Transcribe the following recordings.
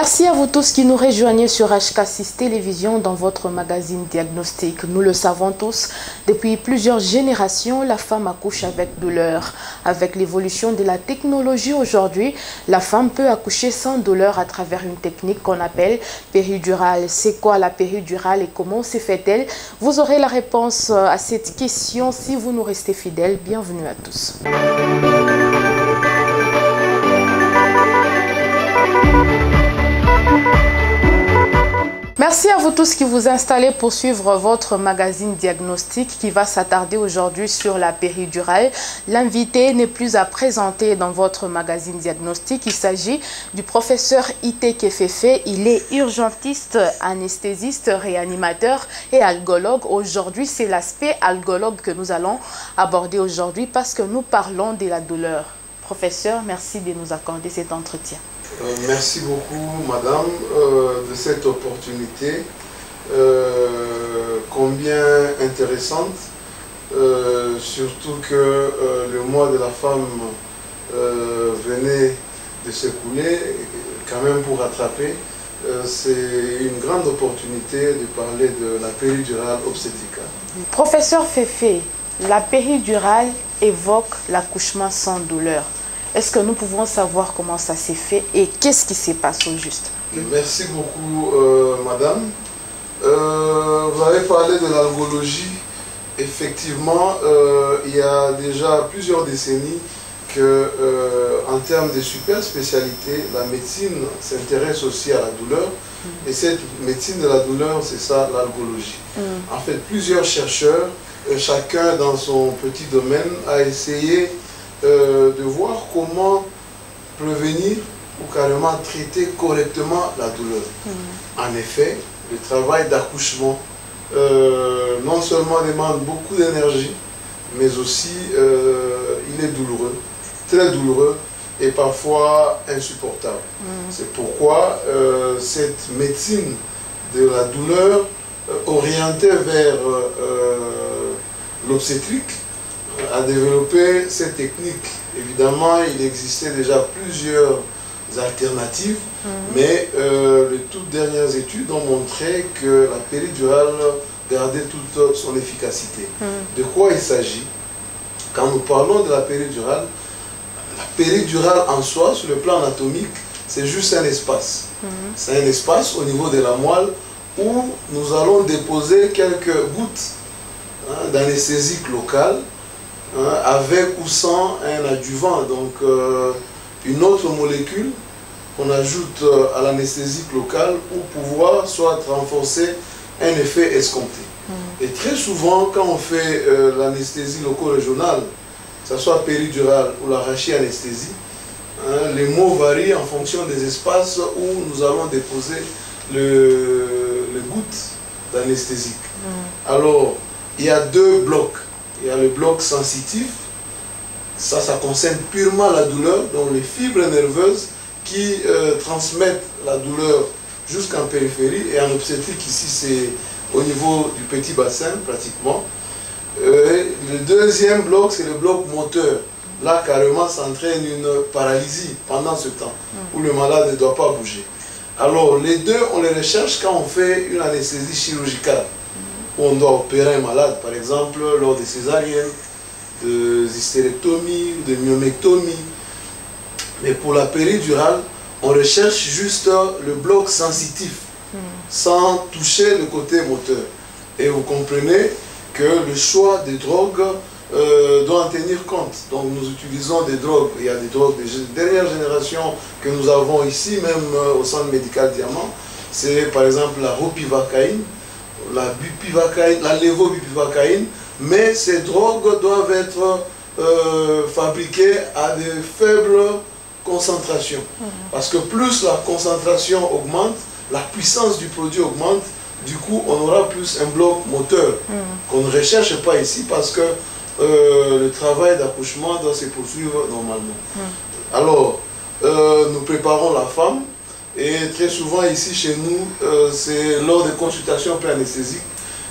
Merci à vous tous qui nous rejoignez sur HK6 Télévision dans votre magazine Diagnostic. Nous le savons tous, depuis plusieurs générations, la femme accouche avec douleur. Avec l'évolution de la technologie aujourd'hui, la femme peut accoucher sans douleur à travers une technique qu'on appelle péridurale. C'est quoi la péridurale et comment se fait-elle? Vous aurez la réponse à cette question si vous nous restez fidèles. Bienvenue à tous. Merci à vous tous qui vous installez pour suivre votre magazine Diagnostic qui va s'attarder aujourd'hui sur la péridurale. L'invité n'est plus à présenter dans votre magazine Diagnostic. Il s'agit du professeur Ité Kefefe. Il est urgentiste, anesthésiste, réanimateur et algologue. Aujourd'hui, c'est l'aspect algologue que nous allons aborder aujourd'hui parce que nous parlons de la douleur. Professeur, merci de nous accorder cet entretien. Merci beaucoup, madame, de cette opportunité combien intéressante, surtout que le mois de la femme venait de s'écouler, quand même pour rattraper. C'est une grande opportunité de parler de la péridurale obstétricale. Professeur Fefe, la péridurale évoque l'accouchement sans douleur. Est-ce que nous pouvons savoir comment ça s'est fait et qu'est-ce qui se passe au juste? Merci beaucoup, madame. Vous avez parlé de l'algologie. Effectivement, il y a déjà plusieurs décennies que, en termes de super spécialités, la médecine s'intéresse aussi à la douleur. Et cette médecine de la douleur, c'est ça, l'algologie. En fait, plusieurs chercheurs, chacun dans son petit domaine, a essayé de voir comment prévenir ou carrément traiter correctement la douleur. En effet, le travail d'accouchement non seulement demande beaucoup d'énergie, mais aussi il est douloureux, très douloureux et parfois insupportable. C'est pourquoi cette médecine de la douleur orientée vers l'obstétrique a développé cette technique. Évidemment, il existait déjà plusieurs alternatives, mais les toutes dernières études ont montré que la péridurale gardait toute son efficacité. De quoi il s'agit? Quand nous parlons de la péridurale en soi, sur le plan anatomique, c'est juste un espace. C'est un espace au niveau de la moelle où nous allons déposer quelques gouttes d'anesthésique locale, avec ou sans un adjuvant, donc une autre molécule qu'on ajoute à l'anesthésique locale pour pouvoir soit renforcer un effet escompté. Et très souvent, quand on fait l'anesthésie loco-régionale, que ce soit péridurale ou la rachianesthésie, les mots varient en fonction des espaces où nous allons déposer les gouttes d'anesthésique. Alors, il y a deux blocs. Il y a le bloc sensitif, ça concerne purement la douleur, donc les fibres nerveuses qui transmettent la douleur jusqu'en périphérie, et en obstétrique ici c'est au niveau du petit bassin pratiquement. Le deuxième bloc c'est le bloc moteur, là carrément ça entraîne une paralysie pendant ce temps, où le malade ne doit pas bouger. Alors les deux on les recherche quand on fait une anesthésie chirurgicale, où on doit opérer un malade, par exemple lors des césariennes, de hystérectomie ou de myomectomie. Mais pour la péridurale, on recherche juste le bloc sensitif, sans toucher le côté moteur. Et vous comprenez que le choix des drogues doit en tenir compte. Donc nous utilisons des drogues, il y a des drogues de dernière génération que nous avons ici, même au centre médical Diamant. C'est par exemple la ropivacaïne, la bupivacaïne, la lévobupivacaïne, mais ces drogues doivent être fabriquées à de faibles concentrations. Parce que plus la concentration augmente, la puissance du produit augmente, du coup on aura plus un bloc moteur qu'on ne recherche pas ici parce que le travail d'accouchement doit se poursuivre normalement. Alors, nous préparons la femme. Et très souvent ici chez nous, c'est lors des consultations pré-anesthésiques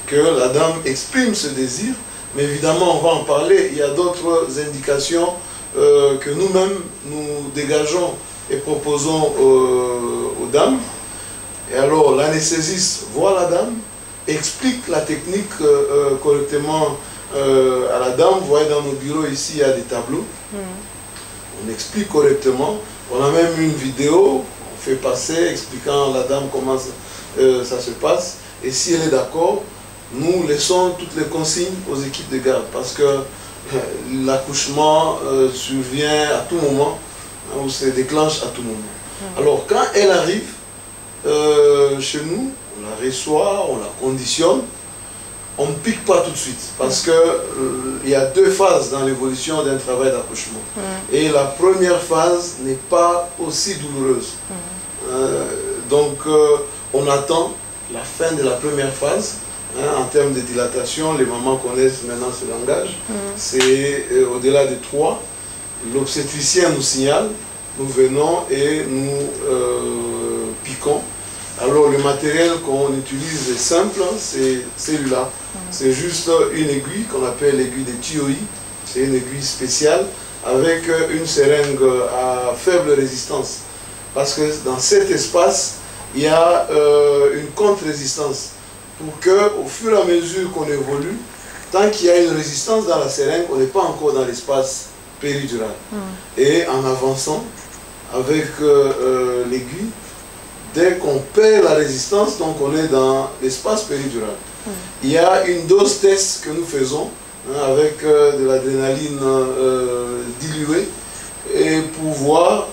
que la dame exprime ce désir. Mais évidemment, on va en parler. Il y a d'autres indications que nous-mêmes, nous dégageons et proposons aux dames. Et alors l'anesthésiste voit la dame, explique la technique correctement à la dame. Vous voyez dans nos bureaux ici, il y a des tableaux. On explique correctement. On a même une vidéo, on fait passer expliquant à la dame comment ça se passe. Et si elle est d'accord, nous laissons toutes les consignes aux équipes de garde parce que l'accouchement survient à tout moment, ou se déclenche à tout moment. Alors quand elle arrive chez nous, on la reçoit, on la conditionne, on ne pique pas tout de suite parce que il y a deux phases dans l'évolution d'un travail d'accouchement. Et la première phase n'est pas aussi douloureuse. Donc on attend la fin de la première phase. En termes de dilatation, les mamans connaissent maintenant ce langage. C'est au-delà de 3. L'obstétricien nous signale, nous venons et nous piquons. Alors le matériel qu'on utilise est simple, c'est celui-là. C'est juste une aiguille qu'on appelle l'aiguille de TOI. C'est une aiguille spéciale avec une seringue à faible résistance. Parce que dans cet espace, il y a une contre-résistance. Pour qu'au fur et à mesure qu'on évolue, tant qu'il y a une résistance dans la seringue, on n'est pas encore dans l'espace péridural. Et en avançant avec l'aiguille, dès qu'on perd la résistance, donc on est dans l'espace péridural. Il y a une dose test que nous faisons avec de l'adrénaline diluée et pour voir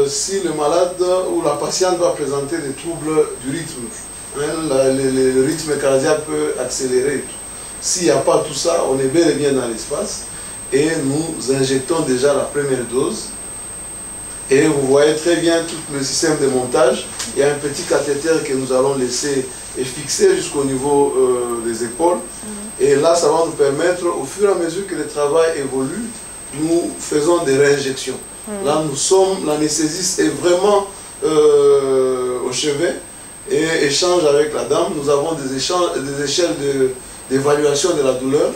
si le malade ou la patiente va présenter des troubles du rythme. Le rythme cardiaque peut accélérer. S'il n'y a pas tout ça, on est bel et bien dans l'espace et nous injectons déjà la première dose. Et vous voyez très bien tout le système de montage. Il y a un petit cathéter que nous allons laisser et fixer jusqu'au niveau des épaules. Et là, ça va nous permettre, au fur et à mesure que le travail évolue, nous faisons des réinjections. Là, nous sommes, l'anesthésiste est vraiment au chevet et échange avec la dame. Nous avons des échelles d'évaluation de la douleur,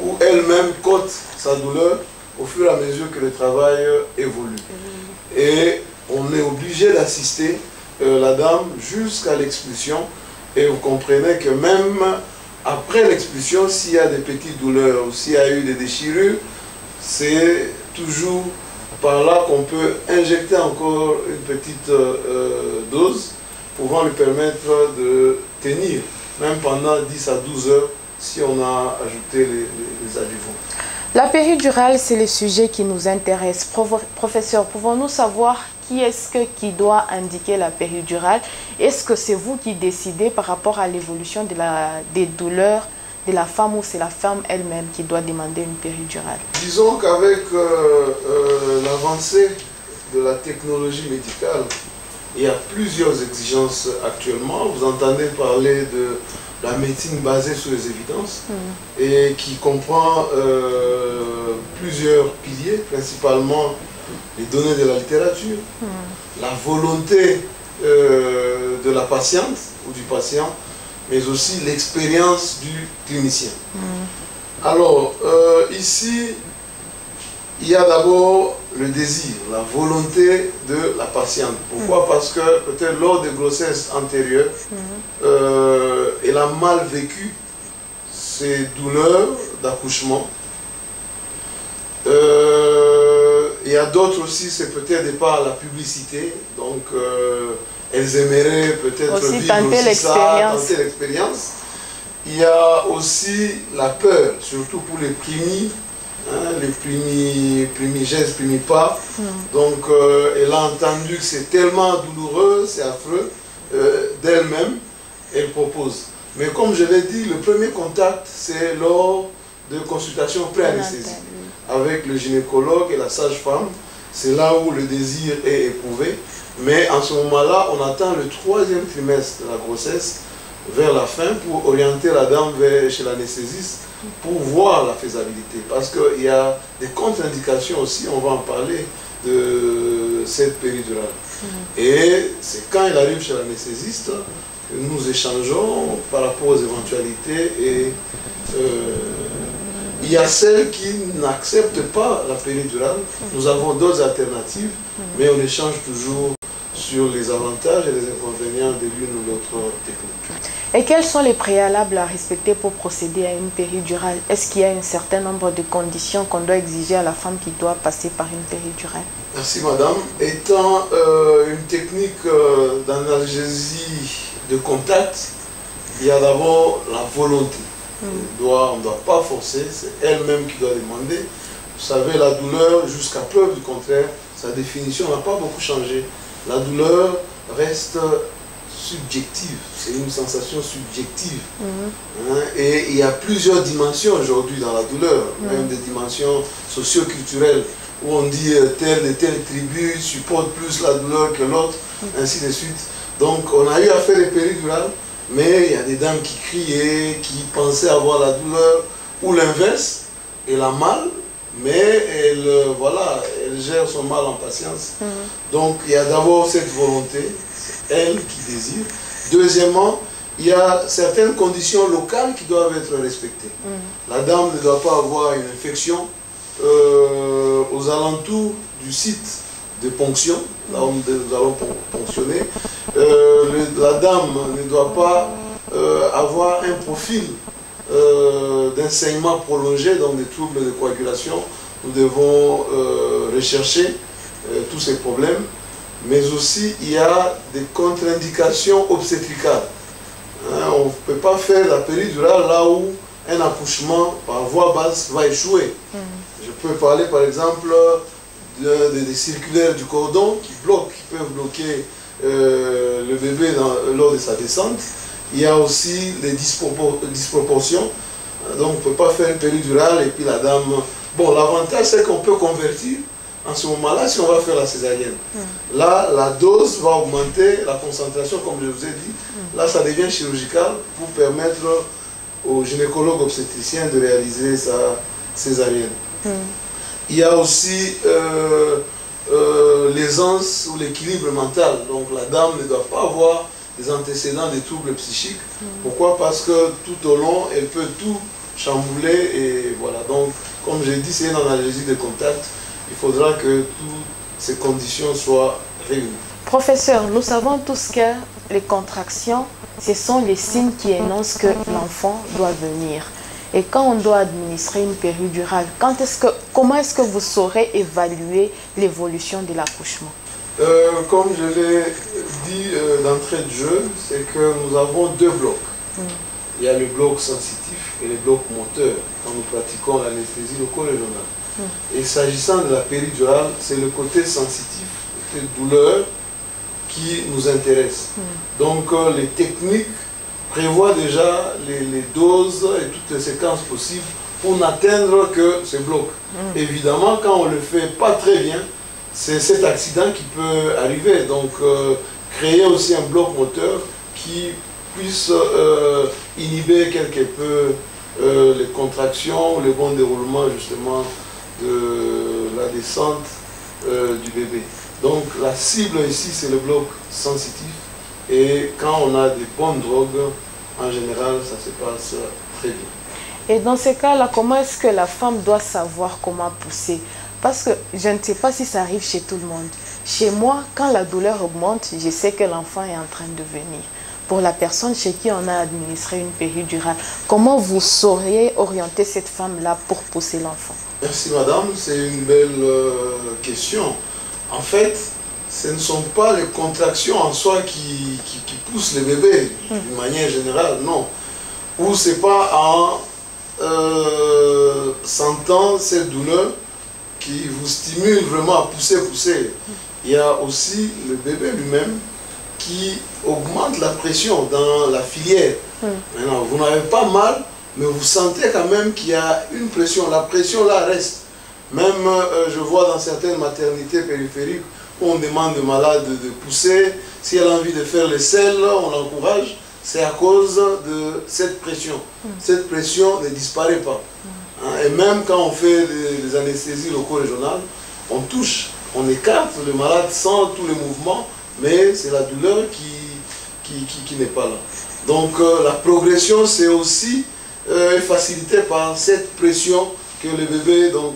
où elle-même cote sa douleur au fur et à mesure que le travail évolue. Et on est obligé d'assister la dame jusqu'à l'expulsion. Et vous comprenez que même après l'expulsion, s'il y a des petites douleurs ou s'il y a eu des déchirures, c'est toujours par là qu'on peut injecter encore une petite dose pouvant lui permettre de tenir, même pendant 10 à 12 heures, si on a ajouté les adjuvants. La péridurale, c'est le sujet qui nous intéresse. Professeur, pouvons-nous savoir qui est-ce qui doit indiquer la péridurale? Est-ce que c'est vous qui décidez par rapport à l'évolution des douleurs de la femme ou c'est la femme elle-même qui doit demander une péridurale? Disons qu'avec l'avancée de la technologie médicale, il y a plusieurs exigences actuellement. Vous entendez parler de la médecine basée sur les évidences et qui comprend plusieurs piliers, principalement les données de la littérature, la volonté de la patiente ou du patient, mais aussi l'expérience du clinicien. Alors, ici, il y a d'abord le désir, la volonté de la patiente. Pourquoi? Parce que peut-être lors des grossesses antérieures, elle a mal vécu ces douleurs d'accouchement. Il y a d'autres aussi, c'est peut-être de par la publicité, donc elles aimeraient peut-être vivre aussi ça, tenter l'expérience. Il y a aussi la peur, surtout pour les primis, les primigènes, primipas. Donc elle a entendu que c'est tellement douloureux, c'est affreux, d'elle-même, elle propose. Mais comme je l'ai dit, le premier contact, c'est lors de consultations pré-anesthésie avec le gynécologue et la sage-femme. C'est là où le désir est éprouvé. Mais en ce moment-là, on attend le 3e trimestre de la grossesse vers la fin pour orienter la dame chez l'anesthésiste pour voir la faisabilité. Parce qu'il y a des contre-indications aussi, on va en parler, de cette péridurale. Et c'est quand il arrive chez l'anesthésiste que nous échangeons par rapport aux éventualités et Il y a celles qui n'acceptent pas la péridurale. Nous avons d'autres alternatives, mais on échange toujours sur les avantages et les inconvénients de l'une ou l'autre technique. Et quels sont les préalables à respecter pour procéder à une péridurale? Est-ce qu'il y a un certain nombre de conditions qu'on doit exiger à la femme qui doit passer par une péridurale? Merci madame. Étant une technique d'analgésie de contact, il y a d'abord la volonté. On ne doit pas forcer, c'est elle-même qui doit demander. Vous savez, la douleur, jusqu'à preuve du contraire, sa définition n'a pas beaucoup changé. La douleur reste subjective, c'est une sensation subjective. Et il y a plusieurs dimensions aujourd'hui dans la douleur, même des dimensions socio-culturelles, où on dit telle et telle tribu supporte plus la douleur que l'autre, ainsi de suite. Donc on a eu à faire des péridurales, mais il y a des dames qui criaient, qui pensaient avoir la douleur, ou l'inverse, elle a mal, mais elle, voilà, elle gère son mal en patience. Donc il y a d'abord cette volonté, c'est elle qui désire. Deuxièmement, il y a certaines conditions locales qui doivent être respectées. La dame ne doit pas avoir une infection aux alentours du site de ponction, là où nous allons ponctionner. La dame ne doit pas avoir un profil d'enseignement prolongé, donc des troubles de coagulation. Nous devons rechercher tous ces problèmes, mais aussi il y a des contre-indications obstétricales. On ne peut pas faire la péridurale là où un accouchement par voie basse va échouer. Je peux parler par exemple des circulaires du cordon qui peuvent bloquer le bébé lors de sa descente. Il y a aussi les disproportions. Donc on ne peut pas faire une péridurale et puis la dame... Bon, l'avantage c'est qu'on peut convertir en ce moment-là si on va faire la césarienne. Là, la dose va augmenter, la concentration comme je vous ai dit. Là, ça devient chirurgical pour permettre au gynécologue obstétricien de réaliser sa césarienne. Il y a aussi l'aisance ou l'équilibre mental. Donc la dame ne doit pas avoir des antécédents des troubles psychiques. Pourquoi? Parce que tout au long, elle peut tout chambouler et voilà. Donc, comme j'ai dit, c'est une analgésie de contact. Il faudra que toutes ces conditions soient réunies. Professeur, nous savons tous que les contractions, ce sont les signes qui énoncent que l'enfant doit venir. Et quand on doit administrer une péridurale, comment est-ce que vous saurez évaluer l'évolution de l'accouchement? Comme je l'ai dit d'entrée de jeu, c'est que nous avons deux blocs. Il y a le bloc sensitif et le bloc moteur quand nous pratiquons l'anesthésie loco-régionale. Et s'agissant de la péridurale, c'est le côté sensitif, le côté douleur qui nous intéresse. Donc les techniques prévoit déjà les doses et toutes les séquences possibles pour n'atteindre que ce bloc. Évidemment, quand on ne le fait pas très bien, c'est cet accident qui peut arriver. Donc, créer aussi un bloc moteur qui puisse inhiber quelque peu les contractions ou le bon déroulement justement de la descente du bébé. Donc, la cible ici, c'est le bloc sensitif. Et quand on a des bonnes drogues, en général, ça se passe très bien. Et dans ces cas-là, comment est-ce que la femme doit savoir comment pousser? Parce que je ne sais pas si ça arrive chez tout le monde. Chez moi, quand la douleur augmente, je sais que l'enfant est en train de venir. Pour la personne chez qui on a administré une péridurale, comment vous sauriez orienter cette femme-là pour pousser l'enfant? Merci madame, c'est une belle question. En fait, ce ne sont pas les contractions en soi qui poussent le bébé, d'une manière générale, non. Ou ce n'est pas en sentant cette douleur qui vous stimule vraiment à pousser. Il y a aussi le bébé lui-même qui augmente la pression dans la filière. Maintenant, vous n'avez pas mal, mais vous sentez quand même qu'il y a une pression. La pression là reste. Même, je vois dans certaines maternités périphériques, on demande aux malades de pousser. Si elle a envie de faire les selles, on l'encourage. C'est à cause de cette pression. Cette pression ne disparaît pas. Et même quand on fait des anesthésies loco-régionales, on touche, on écarte, le malade sent tous les mouvements, mais c'est la douleur qui n'est pas là. Donc la progression, c'est aussi est facilité par cette pression que le bébé donc,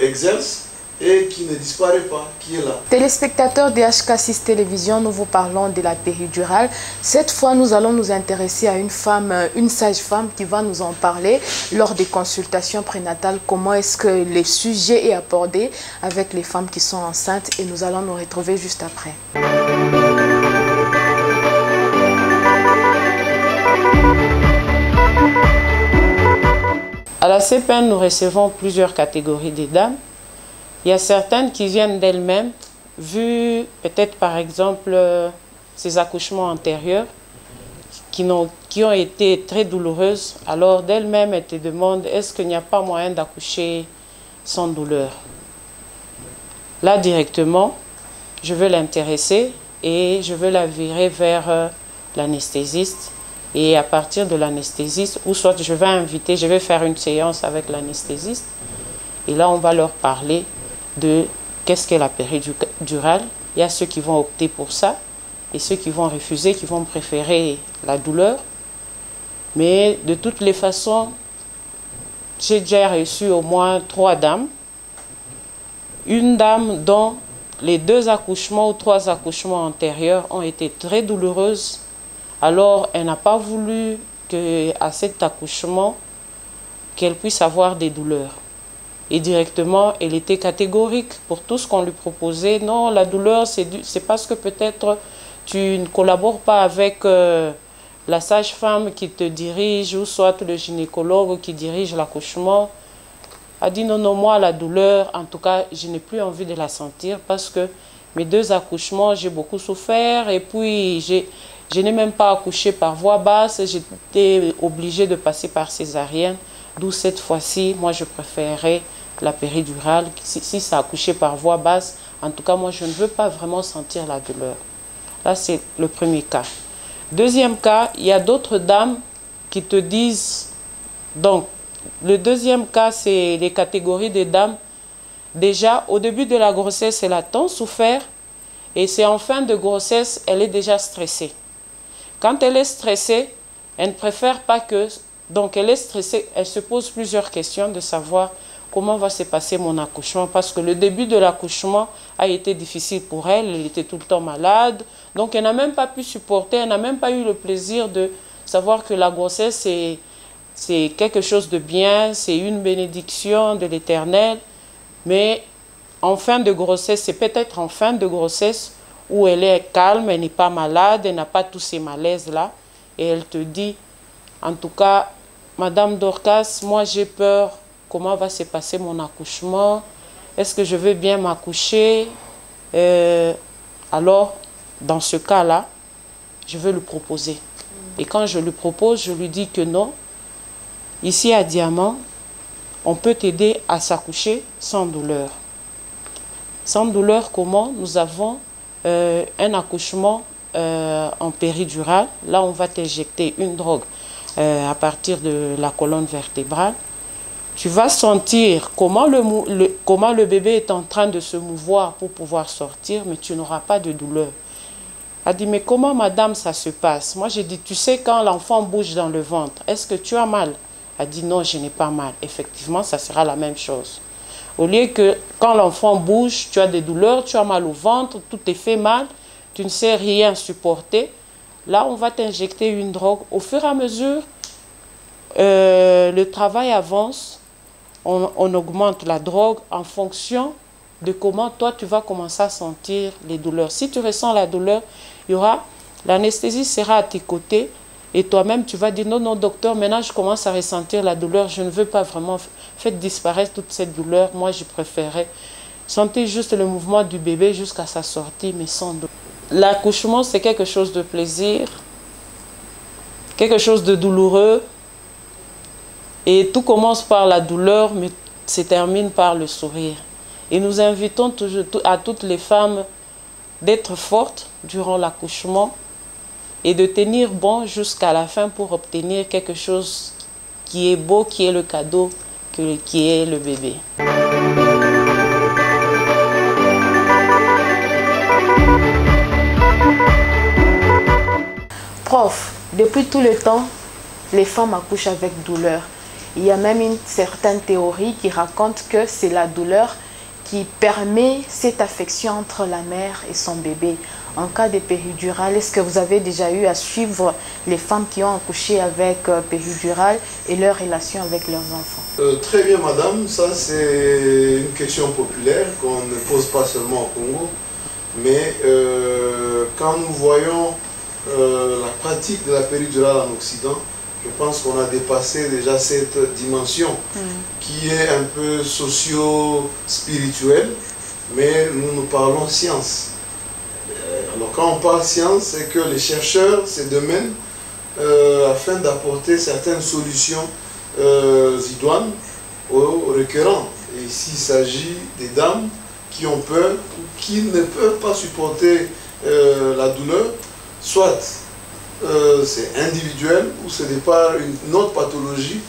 exerce et qui ne disparaît pas, qui est là. Téléspectateurs de HK6 Télévision, nous vous parlons de la péridurale. Cette fois, nous allons nous intéresser à une femme, une sage-femme qui va nous en parler lors des consultations prénatales. Comment est-ce que le sujet est abordé avec les femmes qui sont enceintes, et nous allons nous retrouver juste après. À la CPN, nous recevons plusieurs catégories de dames. Il y a certaines qui viennent d'elles-mêmes, vu peut-être par exemple ces accouchements antérieurs qui ont été très douloureuses. Alors d'elles-mêmes, elles te demandent, est-ce qu'il n'y a pas moyen d'accoucher sans douleur? Là, directement, je veux l'intéresser et je veux la virer vers l'anesthésiste. Et à partir de l'anesthésiste, ou soit je vais faire une séance avec l'anesthésiste. Et là, on va leur parler de qu'est-ce qu'est la péridurale. Il y a ceux qui vont opter pour ça et ceux qui vont refuser, qui vont préférer la douleur. Mais de toutes les façons, j'ai déjà reçu au moins 3 dames. Une dame dont les 2 accouchements ou 3 accouchements antérieurs ont été très douloureuses. Alors, elle n'a pas voulu qu'à cet accouchement, qu'elle puisse avoir des douleurs. Et directement, elle était catégorique pour tout ce qu'on lui proposait. Non, la douleur, c'est parce que peut-être tu ne collabores pas avec la sage-femme qui te dirige, ou soit le gynécologue qui dirige l'accouchement. Elle a dit non, non, moi, la douleur, en tout cas, je n'ai plus envie de la sentir parce que mes 2 accouchements, j'ai beaucoup souffert et puis je n'ai même pas accouché par voie basse. J'étais obligée de passer par césarienne. D'où cette fois-ci, moi, je préférerais la péridurale. Si ça a accouché par voie basse, en tout cas, moi, je ne veux pas vraiment sentir la douleur. Là, c'est le premier cas. Deuxième cas, il y a d'autres dames qui te disent... Donc, le deuxième cas, c'est les catégories des dames. Déjà, au début de la grossesse, elle a tant souffert. Et c'est en fin de grossesse, elle est déjà stressée. Quand elle est stressée, elle ne préfère pas que... Donc, elle est stressée, elle se pose plusieurs questions de savoir comment va se passer mon accouchement. Parce que le début de l'accouchement a été difficile pour elle, elle était tout le temps malade. Donc, elle n'a même pas pu supporter, elle n'a même pas eu le plaisir de savoir que la grossesse, c'est quelque chose de bien, c'est une bénédiction de l'Éternel. Mais en fin de grossesse, c'est peut-être en fin de grossesse où elle est calme, elle n'est pas malade, elle n'a pas tous ces malaises-là. Et elle te dit, en tout cas, Madame Dorcas, moi j'ai peur, comment va se passer mon accouchement? Est-ce que je vais bien m'accoucher? Alors, dans ce cas-là, je vais lui proposer. Et quand je lui propose, je lui dis que non. Ici à Diamant, on peut t'aider à s'accoucher sans douleur. Sans douleur, comment? Nous avons un accouchement en péridurale. Là, on va t'injecter une drogue à partir de la colonne vertébrale. Tu vas sentir comment le bébé est en train de se mouvoir pour pouvoir sortir, mais tu n'auras pas de douleur. Elle dit, mais comment, madame, ça se passe? Moi, j'ai dit, tu sais, quand l'enfant bouge dans le ventre, est-ce que tu as mal? Elle dit, non, je n'ai pas mal. Effectivement, ça sera la même chose. Au lieu que quand l'enfant bouge, tu as des douleurs, tu as mal au ventre, tout te fait mal, tu ne sais rien supporter. Là, on va t'injecter une drogue. Au fur et à mesure, le travail avance, on augmente la drogue en fonction de comment toi, tu vas commencer à sentir les douleurs. Si tu ressens la douleur, il y aura, l'anesthésie sera à tes côtés et toi-même, tu vas dire, non, non, docteur, maintenant, je commence à ressentir la douleur, je ne veux pas vraiment, faire disparaître toute cette douleur. Moi, je préférais sentir juste le mouvement du bébé jusqu'à sa sortie, mais sans douleur. L'accouchement, c'est quelque chose de plaisir, quelque chose de douloureux. Et tout commence par la douleur, mais se termine par le sourire. Et nous invitons toujours à toutes les femmes d'être fortes durant l'accouchement et de tenir bon jusqu'à la fin pour obtenir quelque chose qui est beau, qui est le cadeau, qui est le bébé. Prof, depuis tout le temps, les femmes accouchent avec douleur. Il y a même une certaine théorie qui raconte que c'est la douleur qui permet cette affection entre la mère et son bébé. En cas de péridurale, est-ce que vous avez déjà eu à suivre les femmes qui ont accouché avec péridurale et leur relation avec leurs enfants? Très bien, madame. Ça, c'est une question populaire qu'on ne pose pas seulement au Congo. Mais quand nous voyons la pratique de la péridurale en Occident, je pense qu'on a dépassé déjà cette dimension qui est un peu socio-spirituelle, mais nous parlons science. Alors quand on parle science, c'est que les chercheurs se demandent afin d'apporter certaines solutions idoines aux requérants. Et ici, il s'agit des dames qui ont peur ou qui ne peuvent pas supporter la douleur, soit c'est individuel ou ce n'est pas une autre pathologie,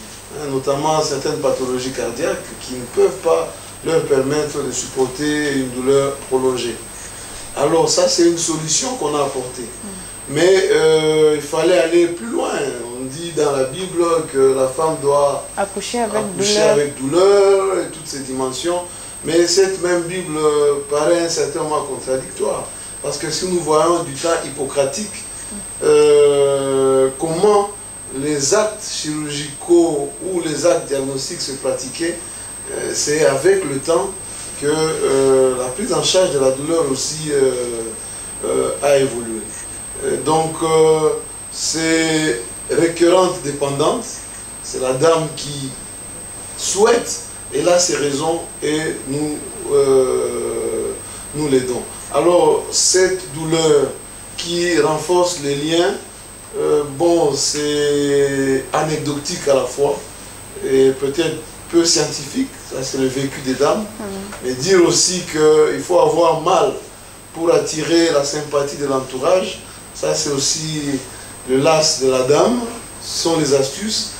notamment certaines pathologies cardiaques qui ne peuvent pas leur permettre de supporter une douleur prolongée. Alors ça, c'est une solution qu'on a apportée. Mais il fallait aller plus loin. On dit dans la Bible que la femme doit accoucher avec douleur et toutes ces dimensions. Mais cette même Bible paraît un certain moment contradictoire. Parce que si nous voyons du temps hippocratique, comment les actes chirurgicaux ou les actes diagnostiques se pratiquaient, c'est avec le temps que la prise en charge de la douleur aussi a évolué. Donc, c'est récurrente dépendante, c'est la dame qui souhaite, elle a ses raisons et nous l'aidons. Alors, cette douleur qui renforce les liens, bon, c'est anecdotique à la fois et peut-être peu scientifique, ça c'est le vécu des dames, mais dire aussi qu'il faut avoir mal pour attirer la sympathie de l'entourage, ça c'est aussi le las de la dame, ce sont les astuces.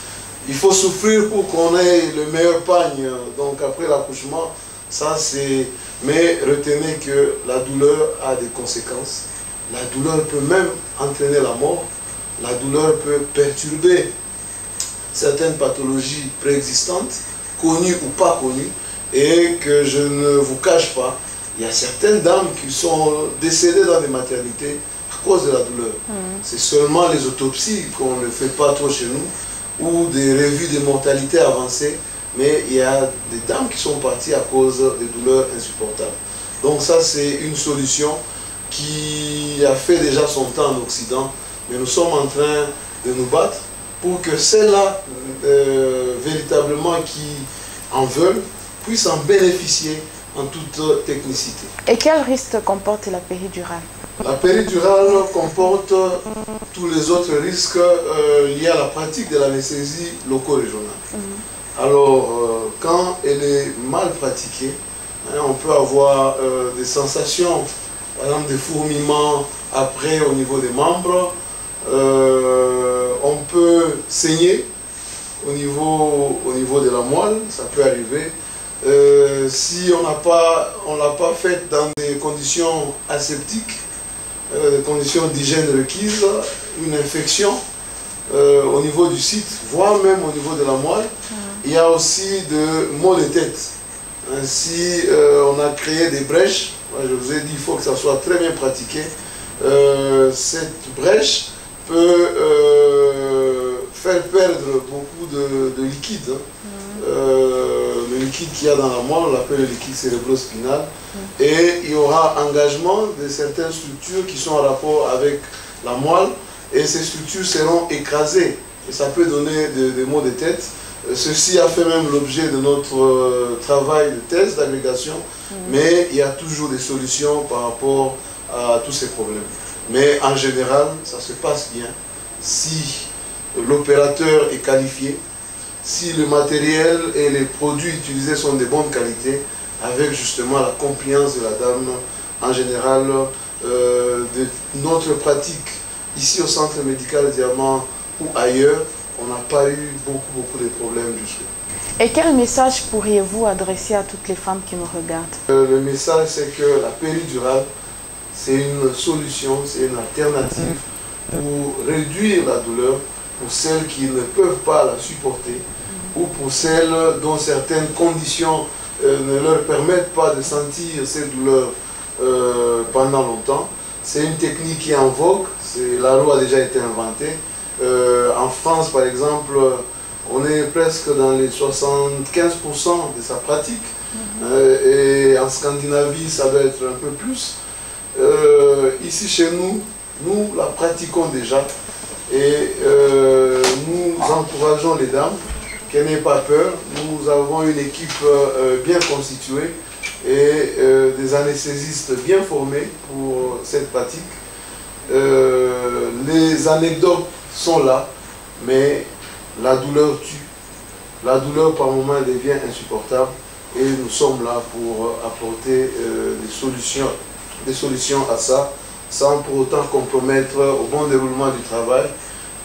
Il faut souffrir pour qu'on ait le meilleur pagne, donc après l'accouchement, ça c'est... Mais retenez que la douleur a des conséquences. La douleur peut même entraîner la mort. La douleur peut perturber certaines pathologies préexistantes, connues ou pas connues, et que je ne vous cache pas, il y a certaines dames qui sont décédées dans des maternités à cause de la douleur. C'est seulement les autopsies qu'on ne fait pas trop chez nous, ou des revues de mortalité avancées, mais il y a des dames qui sont parties à cause de douleurs insupportables. Donc ça, c'est une solution qui a fait déjà son temps en Occident, mais nous sommes en train de nous battre pour que celles-là, véritablement qui en veulent, puissent en bénéficier en toute technicité. Et quel risque comporte la péridurale? La péridurale comporte tous les autres risques liés à la pratique de l'anesthésie loco-régionale. Alors, quand elle est mal pratiquée, on peut avoir des sensations, par exemple des fourmillements après au niveau des membres, on peut saigner au niveau de la moelle, ça peut arriver. Si on ne l'a pas fait dans des conditions aseptiques, des conditions d'hygiène requises, une infection au niveau du site, voire même au niveau de la moelle. Il y a aussi de maux de tête. Si on a créé des brèches, moi je vous ai dit il faut que ça soit très bien pratiqué. Cette brèche peut faire perdre beaucoup de liquide. Le liquide qu'il y a dans la moelle, on l'appelle le liquide cérébro-spinal. Et il y aura engagement de certaines structures qui sont en rapport avec la moelle. Et ces structures seront écrasées. Et ça peut donner des maux de tête. Ceci a fait même l'objet de notre travail de thèse d'agrégation. Mais il y a toujours des solutions par rapport à tous ces problèmes. Mais en général, ça se passe bien si l'opérateur est qualifié, si le matériel et les produits utilisés sont de bonne qualité, avec justement la compliance de la dame. En général, de notre pratique ici au centre médical Diamant ou ailleurs, on n'a pas eu beaucoup de problèmes jusque. Et quel message pourriez-vous adresser à toutes les femmes qui nous regardent? Le message, c'est que la péridurale, c'est une solution, c'est une alternative pour réduire la douleur pour celles qui ne peuvent pas la supporter ou pour celles dont certaines conditions ne leur permettent pas de sentir ces douleurs pendant longtemps. C'est une technique qui est en vogue, la roue a déjà été inventée. En France, par exemple, on est presque dans les 75% de sa pratique. Et en Scandinavie, ça doit être un peu plus. Ici, chez nous, nous la pratiquons déjà. Et nous encourageons les dames qu'elles n'aient pas peur. Nous avons une équipe bien constituée et des anesthésistes bien formés pour cette pratique. Les anecdotes sont là, mais la douleur tue. La douleur par moment devient insupportable et nous sommes là pour apporter des solutions à ça, sans pour autant compromettre au bon déroulement du travail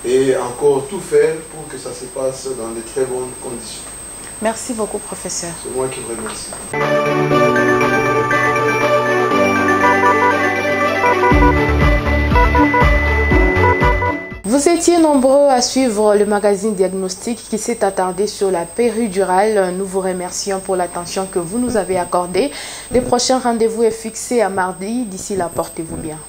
et encore tout faire pour que ça se passe dans de très bonnes conditions. Merci beaucoup, professeur. C'est moi qui vous remercie. Vous étiez nombreux à suivre le magazine Diagnostic qui s'est attardé sur la péridurale. Nous vous remercions pour l'attention que vous nous avez accordée. Le prochain rendez-vous est fixé à mardi. D'ici là, portez-vous bien.